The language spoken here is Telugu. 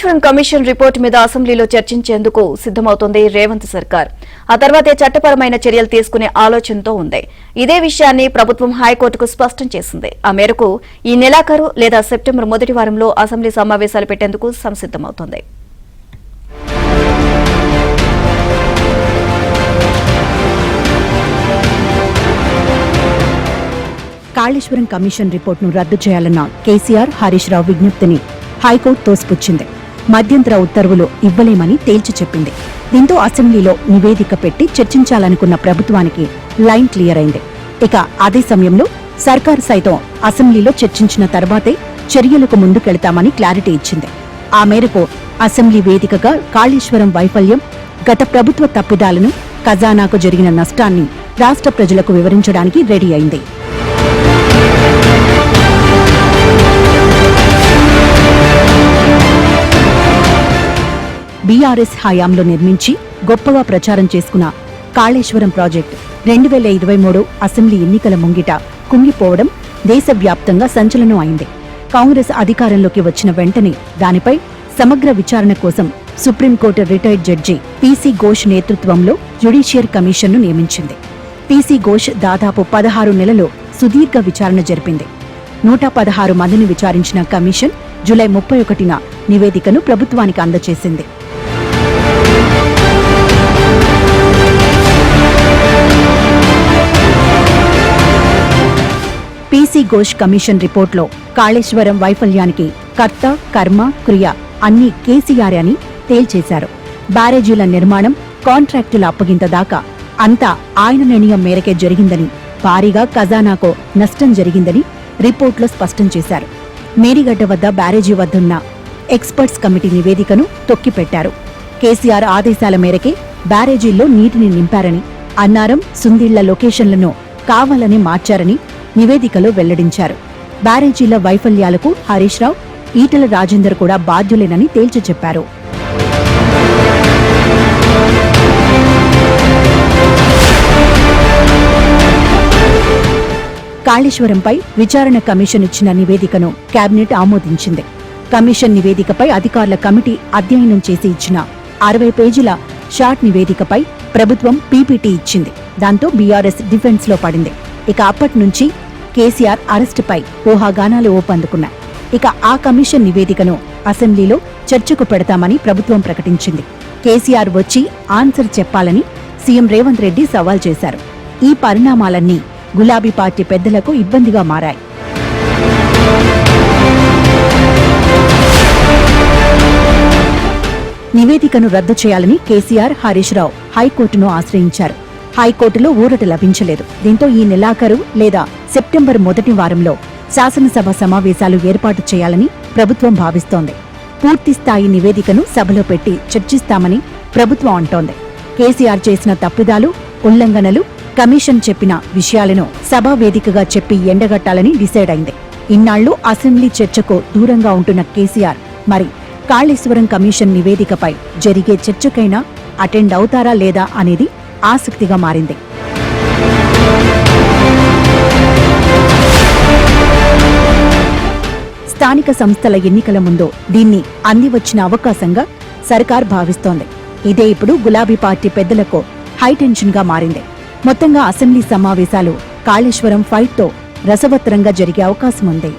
కాళేశ్వరం కమిషన్ రిపోర్టు మీద అసెంబ్లీలో చర్చించేందుకు సిద్దమవుతోంది రేవంత్ సర్కార్. ఆ తర్వాతే చట్టపరమైన చర్యలు తీసుకునే ఆలోచనతో ఉంది. ఇదే విషయాన్ని ప్రభుత్వం హైకోర్టుకు స్పష్టం చేసింది. ఆ మేరకు ఈ నెలాఖరు లేదా సెప్టెంబర్ మొదటి వారంలో అసెంబ్లీ సమావేశాలు పెట్టేందుకు సంసిద్దమవుతోంది. కాళేశ్వరం కమిషన్ రిపోర్టును రద్దు చేయాలన్న కేసీఆర్, హరీష్ రావు విజ్ఞప్తిని హైకోర్టు తోసిపుచ్చింది. మధ్యంతర ఉత్తర్వులు ఇవ్వలేమని తేల్చి చెప్పింది. దీంతో అసెంబ్లీలో నివేదిక పెట్టి చర్చించాలనుకున్న ప్రభుత్వానికి లైన్ క్లియర్ అయింది. ఇక అదే సమయంలో సర్కారు సైతం అసెంబ్లీలో చర్చించిన తర్వాతే చర్యలకు ముందుకెళ్తామని క్లారిటీ ఇచ్చింది. ఆ మేరకు అసెంబ్లీ వేదికగా కాళేశ్వరం వైఫల్యం, గత ప్రభుత్వ తప్పిదాలను, ఖజానాకు జరిగిన నష్టాన్ని రాష్ట్ర ప్రజలకు వివరించడానికి రెడీ అయింది. బీఆర్ఎస్ హయాంలో నిర్మించి గొప్పగా ప్రచారం చేసుకున్న కాళేశ్వరం ప్రాజెక్టు 2023 అసెంబ్లీ ఎన్నికల ముంగిట కుంగిపోవడం దేశవ్యాప్తంగా సంచలనం అయింది. కాంగ్రెస్ అధికారంలోకి వచ్చిన వెంటనే దానిపై సమగ్ర విచారణ కోసం supreme court retired judge PC Ghosh నేతృత్వంలో జ్యుడిషియల్ కమిషన్ను నియమించింది. పీసీ ఘోష్ దాదాపు 16 నెలలు సుదీర్ఘ విచారణ జరిపింది. 116 మందిని విచారించిన కమిషన్ జూలై 31న నివేదికను ప్రభుత్వానికి అందజేసింది. పీసీ ఘోష్ కమిషన్ రిపోర్టులో కాళేశ్వరం వైఫల్యానికి కర్త, కర్మ, క్రియ అన్నీ కేసీఆర్ అని తేల్చేశారు. బ్యారేజీల నిర్మాణం, కాంట్రాక్టుల అప్పగింత దాకా అంతా ఆయన నిర్ణయం మేరకే జరిగిందని, భారీగా ఖజానాకు నష్టం జరిగిందని రిపోర్టులో స్పష్టం చేశారు. మేడిగడ్డ వద్ద బ్యారేజీ వద్దున్న ఎక్స్పర్ట్స్ కమిటీ నివేదికను తొక్కిపెట్టారు. కేసీఆర్ ఆదేశాల మేరకే బ్యారేజీల్లో నీటిని నింపారని, అన్నారం, సుందిళ్ల లొకేషన్లను కావాలని మార్చారని నివేదికలో వెల్లడించారు. బ్యారేజీల వైఫల్యాలకు హరీష్ రావు, ఈటెల రాజేందర్ కూడా బాధ్యులేనని తేల్చి చెప్పారు. కాళేశ్వరంపై విచారణ కమిషన్ ఇచ్చిన నివేదికను కేబినెట్ ఆమోదించింది. కమిషన్ నివేదికపై అధికారుల కమిటీ అధ్యయనం చేసి ఇచ్చిన 60 పేజీల షార్ట్ నివేదికపై ప్రభుత్వం పీపీటీ ఇచ్చింది. దాంతో బీఆర్ఎస్ డిఫెన్స్ లో పడింది. ఇక అప్పటి నుంచి కేసీఆర్ అరెస్టుపై ఊహాగానాలు ఊపందుకున్నాయి. ఇక ఆ కమిషన్ నివేదికను అసెంబ్లీలో చర్చకు పెడతామని ప్రభుత్వం ప్రకటించింది. కేసీఆర్ వచ్చి ఆన్సర్ చెప్పాలని సీఎం రేవంత్ రెడ్డి సవాల్ చేశారు. ఈ పరిణామాలన్నీ గులాబీ పార్టీ పెద్దలకు ఇబ్బందిగా మారాయి. నివేదికను రద్దు చేయాలని కేసీఆర్, హరీష్ రావు హైకోర్టును ఆశ్రయించారు. హైకోర్టులో ఊరట లభించలేదు. దీంతో ఈ నెలాఖరు లేదా సెప్టెంబర్ మొదటి వారంలో శాసనసభ సమావేశాలు ఏర్పాటు చేయాలని ప్రభుత్వం భావిస్తోంది. పూర్తిస్థాయి నివేదికను సభలో పెట్టి చర్చిస్తామని ప్రభుత్వం అంటోంది. కేసీఆర్ చేసిన తప్పిదాలు, ఉల్లంఘనలు, కమిషన్ చెప్పిన విషయాలను సభా వేదికగా చెప్పి ఎండగట్టాలని డిసైడ్ అయింది. ఇన్నాళ్లు అసెంబ్లీ చర్చకు దూరంగా ఉంటున్న కేసీఆర్ మరి కాళేశ్వరం కమిషన్ నివేదికపై జరిగే చర్చకైనా అటెండ్ అవుతారా లేదా అనేది ఆసక్తిగా మారింది. స్థానిక సంస్థల ఎన్నికల ముందు దీన్ని అందివచ్చిన అవకాశంగా సర్కార్ భావిస్తోంది. ఇదే ఇప్పుడు గులాబీ పార్టీ పెద్దలకు హైటెన్షన్ గా మారింది. మొత్తంగా అసెంబ్లీ సమావేశాలు కాళేశ్వరం ఫైట్తో రసవత్తరంగా జరిగే అవకాశం ఉంది.